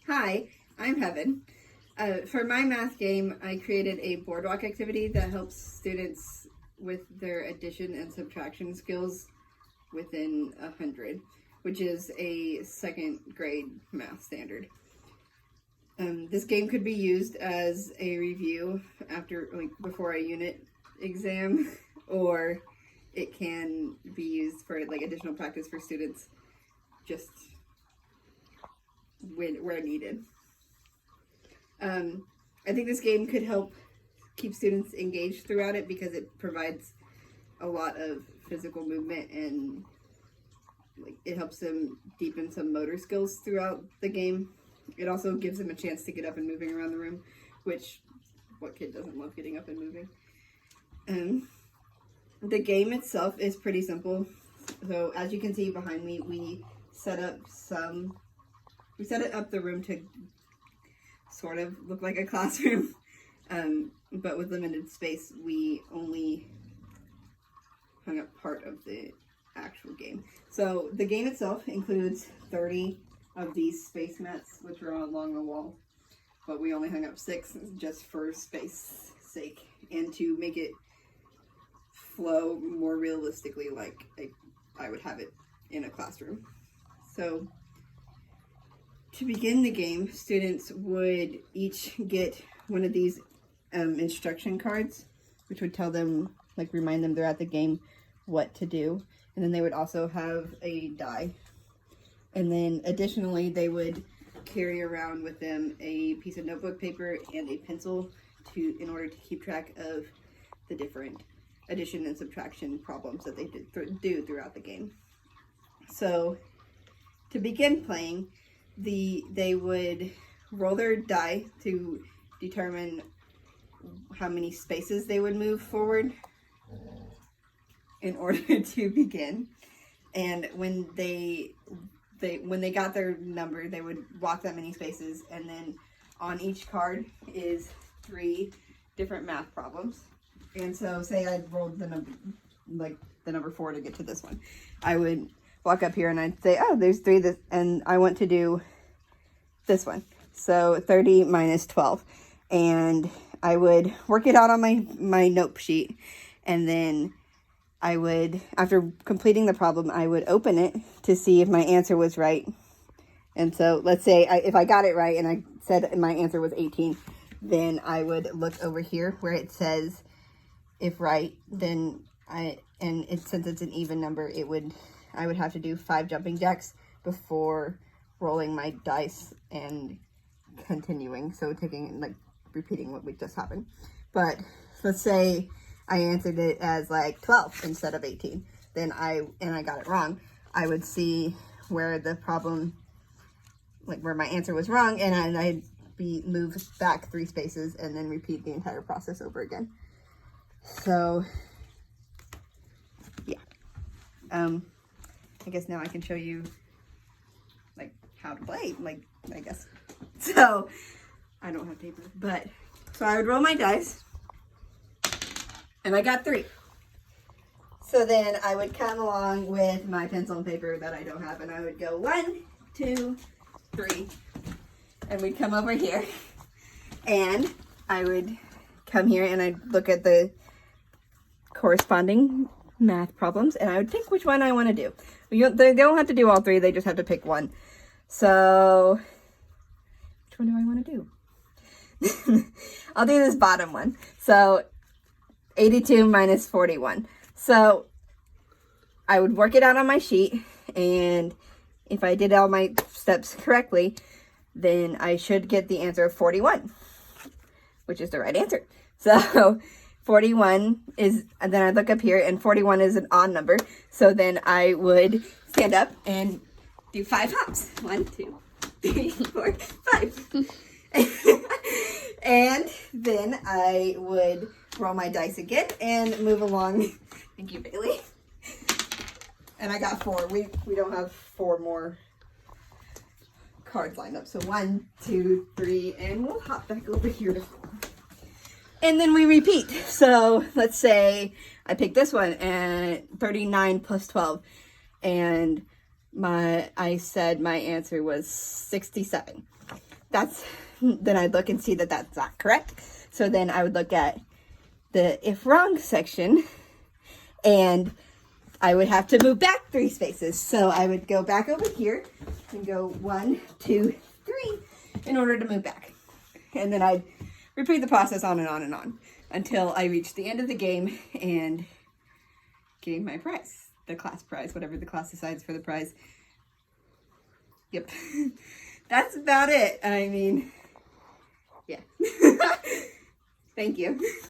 Hi, I'm Heaven. For my math game, I created a Boardwalk activity that helps students with their addition and subtraction skills within 100, which is a second grade math standard. This game could be used as a review before a unit exam, or it can be used for additional practice for students just where needed. I think this game could help keep students engaged throughout it because it provides a lot of physical movement and it helps them deepen some motor skills throughout the game. It also gives them a chance to get up and moving around the room, which what kid doesn't love getting up and moving? The game itself is pretty simple. So as you can see behind me, we set it up the room to sort of look like a classroom, but with limited space, we only hung up part of the actual game. So the game itself includes 30 of these space mats, which are along the wall, but we only hung up 6 just for space sake and to make it flow more realistically like I would have it in a classroom. So to begin the game, students would each get one of these instruction cards, which would tell them, remind them throughout the game what to do. And then they would also have a die. And then additionally, they would carry around with them a piece of notebook paper and a pencil in order to keep track of the different addition and subtraction problems that they do throughout the game. So to begin playing, they would roll their die to determine how many spaces they would move forward in order to begin. And when they got their number, they would walk that many spaces, and then on each card is 3 different math problems. And so say I rolled the number 4 to get to this one. I would walk up here and I'd say, oh, there's 3, and I want to do this one. So 30 minus 12. And I would work it out on my note sheet, and then I would, after completing the problem, I would open it to see if my answer was right. And so let's say if I got it right and I said my answer was 18, then I would look over here where it says if right, then since it's an even number, I would have to do 5 jumping jacks before rolling my dice and continuing. So repeating what we just happened. But let's say I answered it as 12 instead of 18. Then I got it wrong. I would see where the problem, where my answer was wrong, and I'd be moved back 3 spaces and then repeat the entire process over again. So yeah. I guess now I can show you how to play, I guess. So I don't have paper, but so I would roll my dice. And I got 3. So then I would come along with my pencil and paper that I don't have, and I would go 1, 2, 3, and we'd come over here, and I would come here and I'd look at the corresponding math problems, and I would pick which one I want to do. They don't have to do all 3; they just have to pick one. So which one do I want to do? I'll do this bottom one. So 82 minus 41. So I would work it out on my sheet, and if I did all my steps correctly, then I should get the answer of 41, which is the right answer. So 41 is, and then I look up here, and 41 is an odd number. So then I would stand up and do 5 hops. 1, 2, 3, 4, 5. And then I would roll my dice again and move along. Thank you, Bailey. And I got 4. We don't have 4 more cards lined up. So 1, 2, 3, and we'll hop back over here to 4. And then we repeat. So let's say I pick this one, and 39 plus 12, and I said my answer was 67. then I'd look and see that that's not correct. So then I would look at the if wrong section, and I would have to move back 3 spaces. So I would go back over here and go 1, 2, 3 in order to move back. And then I'd repeat the process on and on and on until I reached the end of the game and getting my prize, the class prize, whatever the class decides for the prize. Yep. That's about it. I mean, yeah. Thank you.